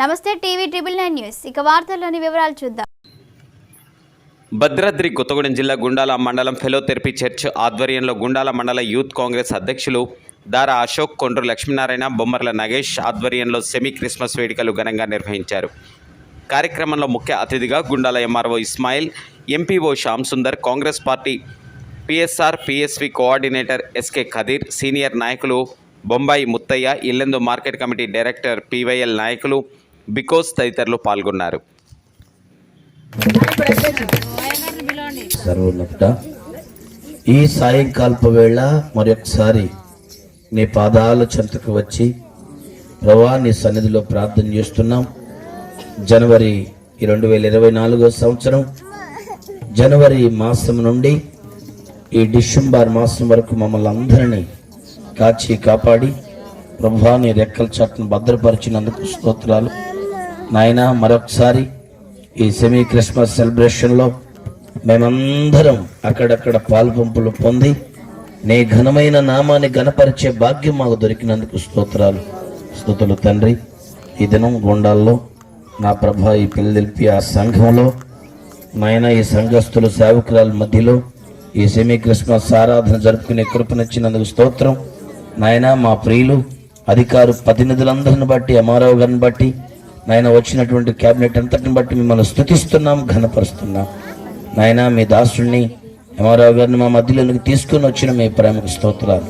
నమస్తే TV TNN news ఇక వార్తల్లోని వివరాలు చూద్దాం. భద్రాద్రి కొత్తగూడెం జిల్లా గుండాల మండలం ఫెలోథెరపీ చర్చ్ ఆధ్వర్యంలో గుండాల మండల యూత్ కాంగ్రెస్ అధ్యక్షులు దారా అశోక్, కొండ్రు లక్ష్మీనారాయణ, బొమ్మర్ల నగేష్ ఆధ్వర్యంలో సెమీ క్రిస్మస్ వేడుకలు ఘనంగా నిర్వహించారు. కార్యక్రమంలో ముఖ్య అతిథిగా Gundala MRO Ismail, MPO Shyam Sundar, Congress party PSR PSV coordinator SK Khadeer, senior నాయకులు Bombai Muthaiah, Yellandu market committee director PYL నాయకులు బికోస్ తదితరులు పాల్గొన్నారు. సర్వోన్నత ఈ సాయంకాలపు వేళ మరొకసారి నీ పాదాల చెంతకు వచ్చి ప్రభువా నీ సన్నిధిలో ప్రార్థన చేస్తున్నాం. జనవరి 2024 సంవత్సరం జనవరి మాసం నుండి ఈ డిసెంబర్ మాసం వరకు మమ్మల్ని అందరినీ కాచి కాపాడి ప్రభువా నీ రెక్కల చాటును భద్రపరిచినందుకు స్తోత్రాలు నాయనా. మరొకసారి ఈ సెమీ క్రిస్మస్ సెలబ్రేషన్లో మేమందరం అక్కడక్కడ పాల్పంపులు పొంది నీ ఘనమైన నామాన్ని ఘనపరిచే భాగ్యం మాకు దొరికినందుకు స్తోత్రాలు. స్తుతులు తండ్రి. ఈ దినం గుండాల్లో నా ప్రభా ఈ పిల్లల్పి ఆ సంఘంలో నాయన ఈ సంఘస్థులు సేవకురాల మధ్యలో ఈ సెమీ క్రిస్మస్ ఆరాధన జరుపుకునే కృపనిచ్చినందుకు స్తోత్రం నాయన. మా ప్రియులు అధికారు ప్రతినిధులందరిని బట్టి, MRO గారిని బట్టి, నాయన వచ్చినటువంటి క్యాబినెట్ అంతటిని బట్టి మిమ్మల్ని స్తుతిస్తున్నాం, ఘనపరుస్తున్నాం నాయన. మీ దాసుడిని MRO గారిని మా మధ్యలోకి తీసుకుని వచ్చిన మీ ప్రేమకు స్తోత్రాలు.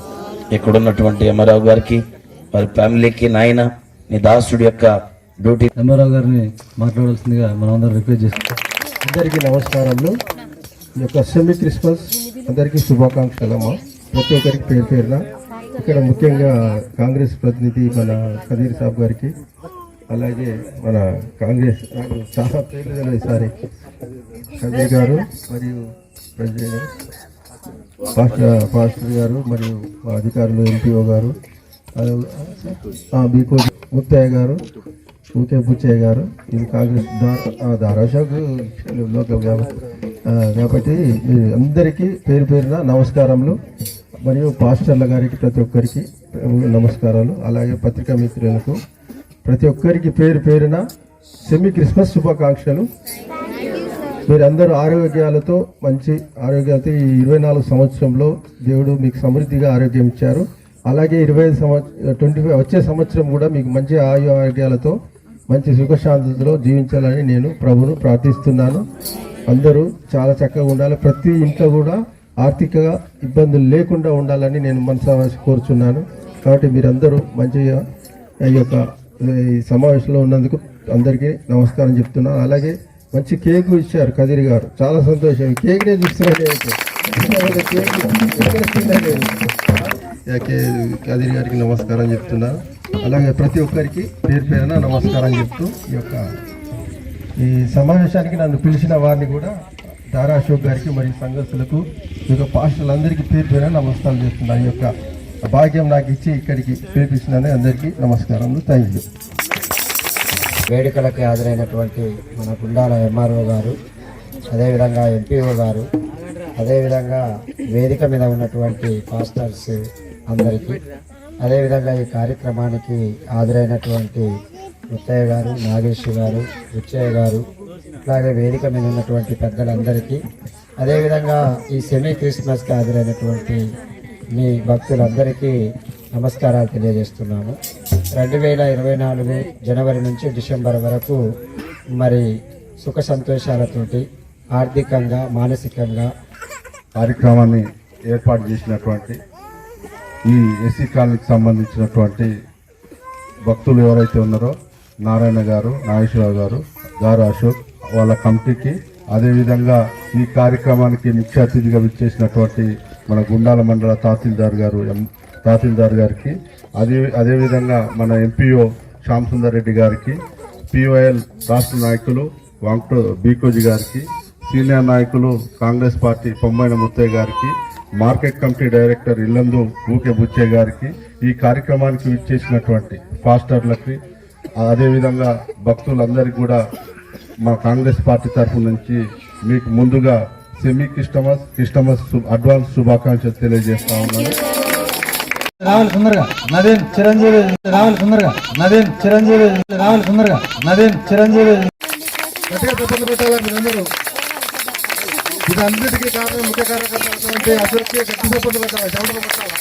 ఇక్కడున్నటువంటి MRO గారికి, వారి ఫ్యామిలీకి నాయన నీ దాసుడి యొక్క డ్యూటీ MRO గారిని మాట్లాడాల్సిందిగా మనం అందరం రిక్వెస్ట్ చేస్తాం. అందరికీ నమస్కారాలు. ఈ యొక్క సెమీ క్రిస్మస్ అందరికీ శుభాకాంక్షలమ్మా. ప్రతి ఒక్కరికి పేరు పేరున ఇక్కడ ముఖ్యంగా కాంగ్రెస్ ప్రతినిధి మన ఖదీర్ సాబ్ గారికి, అలాగే మన కాంగ్రెస్ చాలా పేర్లు తెలియదు సారీ ఖదీర్ గారు మరియు ప్రెసిడెంట్ పాస్టర్ గారు మరియు మా అధికారులు MPO గారు, బీకో ముత్తయ్య గారు, ఊకే బుచ్చయ్య గారు, ఇది కాంగ్రెస్ దారా అశోక్ లోకల్ కాబట్టి అందరికీ పేరు పేరున నమస్కారములు. మరియు పాస్టర్ల గారికి ప్రతి ఒక్కరికి నమస్కారాలు. అలాగే పత్రికా మిత్రులకు ప్రతి ఒక్కరికి పేరు పేరున సెమీ క్రిస్మస్ శుభాకాంక్షలు. మీరందరూ ఆరోగ్యాలతో మంచి ఆరోగ్యాలతో ఈ 24 సంవత్సరంలో దేవుడు మీకు సమృద్ధిగా ఆరోగ్యం ఇచ్చారు. అలాగే 25 వచ్చే సంవత్సరం కూడా మీకు మంచి ఆరోగ్యాలతో మంచి సుఖశాంతితో జీవించాలని నేను ప్రభువును ప్రార్థిస్తున్నాను. అందరూ చాలా చక్కగా ఉండాలి. ప్రతి ఇంట్లో కూడా ఆర్థికంగా ఇబ్బందులు లేకుండా ఉండాలని నేను మనసావాసి కోరుచున్నాను. కాబట్టి మీరందరూ మంచిగా ఈ యొక్క ఈ సమావేశంలో ఉన్నందుకు అందరికీ నమస్కారం చెప్తున్నాను. అలాగే మంచి కేకు ఇచ్చారు ఖదీర్ గారు, చాలా సంతోషం. కేక్నే చూస్తున్నాను. ఖదీర్ గారికి నమస్కారం చెప్తున్నాను. అలాగే ప్రతి ఒక్కరికి పేరు పేరున నమస్కారం చెప్తూ ఈ సమావేశానికి నన్ను పిలిచిన వారిని కూడా దారా అశోక్ గారికి మరియు సంఘస్థులకు ఈ యొక్క పాస్టర్లందరికీ పేరు పేరున నమస్కారం చేస్తున్నాను. ఈ యొక్క భాగ్యం నాకు ఇచ్చి ఇక్కడికి పిలిపించినందుకు అందరికీ నమస్కారములు. Thank you. వేడుకలకి హాజరైనటువంటి మన గుండాల MRO గారు, అదేవిధంగా MPO గారు, అదేవిధంగా వేదిక మీద ఉన్నటువంటి పాస్టర్స్ అందరికీ, అదేవిధంగా ఈ కార్యక్రమానికి హాజరైనటువంటి ముత్తయ్య గారు, నాగేష్ గారు, బుచ్చయ్య గారు, అలాగే వేదిక మీద ఉన్నటువంటి పెద్దలందరికీ, అదేవిధంగా ఈ సెమీ క్రిస్మస్కి హాజరైనటువంటి మీ భక్తులందరికీ నమస్కారాలు తెలియజేస్తున్నాము. 2024 జనవరి నుంచి డిసెంబర్ వరకు మరి సుఖ సంతోషాలతోటి ఆర్థికంగా, మానసికంగా కార్యక్రమాన్ని ఏర్పాటు చేసినటువంటి ఈ ఎస్సీ కాలనీకి సంబంధించినటువంటి భక్తులు ఎవరైతే ఉన్నారో నారాయణ గారు, నాగేశ్వరరావు గారు, దారా అశోక్ వాళ్ళ కమిటీకి, అదేవిధంగా ఈ కార్యక్రమానికి ముఖ్య అతిథిగా విచ్చేసినటువంటి మన గుండాల మండల తహసీల్దార్ గారికి, అదేవిధంగా మన MPO శ్యామ్ సుందర్ రెడ్డి గారికి, PYL రాష్ట్ర నాయకులు బీకోజీ గారికి, సీనియర్ నాయకులు కాంగ్రెస్ పార్టీ పొమ్మైన ముత్తయ్య గారికి, మార్కెట్ కమిటీ డైరెక్టర్ ఇల్లందు ఊకే బుచ్చయ్య గారికి, ఈ కార్యక్రమానికి విచ్చేసినటువంటి పాస్టర్లకి, అదేవిధంగా భక్తులందరికీ కూడా మా కాంగ్రెస్ పార్టీ తరఫు నుంచి మీకు ముందుగా సెమీ క్రిస్టమస్ అడ్వాన్స్ శుభాకాంక్షలు తెలియజేస్తా ఉన్నాను. రావాలి సుందరగా నవీన్ చిరంజీవి రావాలి సుందరగా నవీన్ చిరంజీవి రావాలి సుందరగా నవీన్ చిరంజీవి. గట్టిగా చప్పట్లు పెట్టాలి మీరందరూ. ఇదన్నిటికీ కారణం ముఖ్య కార్యకర్తలటువంటి అసలుకి గట్టి చప్పట్లు పెట్టాలి, చెమటలు పెట్టాలి.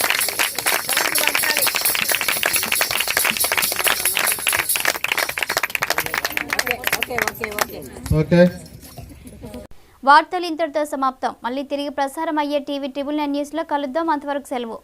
ఓకే. వార్తలు ఇంతటితో సమాప్తం. మళ్ళీ తిరిగి ప్రసారం అయ్యే టీవీ 9 న్యూస్లో కలుద్దాం. అంతవరకు సెలవు.